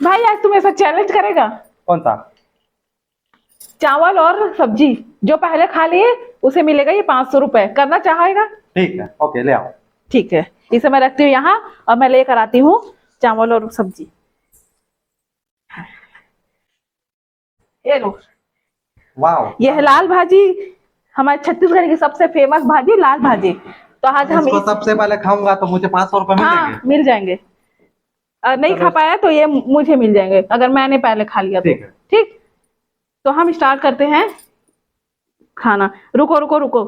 भाई आज तुम ऐसा चैलेंज करेगा? कौन सा? चावल और सब्जी जो पहले खा लिए उसे मिलेगा ये 500 रुपए। करना चाहेगा? ठीक है, ओके, ले आओ। ठीक है, इसे मैं रखती हूँ यहाँ और मैं लेकर आती हूँ चावल और सब्जी। ये लो, वाह, ये है लाल भाजी, हमारे छत्तीसगढ़ की सबसे फेमस भाजी लाल भाजी। तो आज हम इसको सबसे पहले खाऊंगा तो मुझे 500 रुपए मिल जाएंगे। हाँ मिल जाएंगे। नहीं खा चलो, पाया तो ये मुझे मिल जाएंगे अगर मैंने पहले खा लिया तो। ठीक है। ठीक, तो हम स्टार्ट करते हैं खाना। रुको रुको रुको,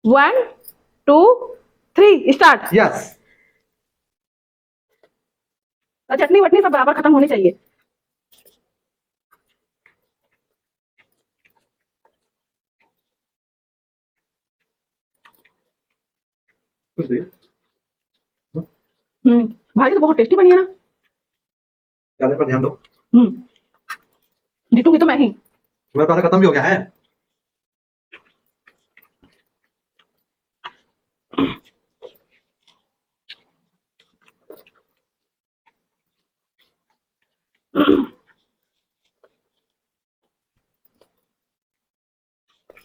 1 2 3 स्टार्ट। यस। चटनी वटनी सब बराबर खत्म होनी चाहिए। भाजी तो बहुत टेस्टी बनी है ना। ज्यादा पर ध्यान दो। जीतूंगी तो मैं ही। मेरा खाना खत्म भी हो गया है।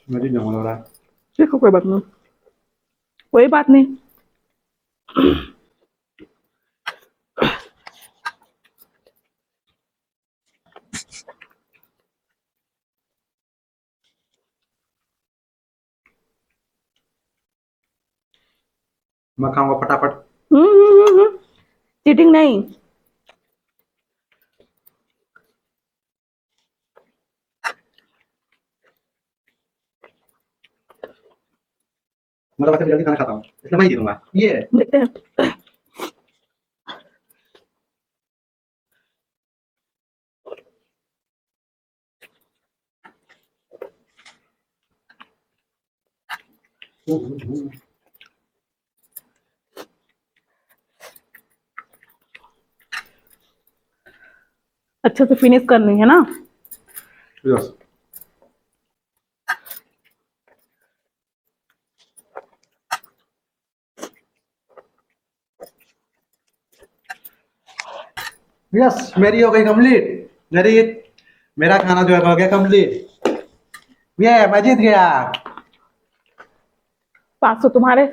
मेरी जमा हो रहा है। देखो कोई बात नहीं, कोई बात नहीं। मैं खाऊंगा फटाफट। चीटिंग नहीं। मैं तो वैसे भी जल्दी खाना खाता हूँ इसलिए मैं ही जीतूंगा। ये देखते हैं। अच्छे से फिनिश करनी है ना। यस। यस, मेरी हो गई कंप्लीट। मेरा खाना जो है हो गया कंप्लीट। ये मैं जीत गया। 500 तुम्हारे।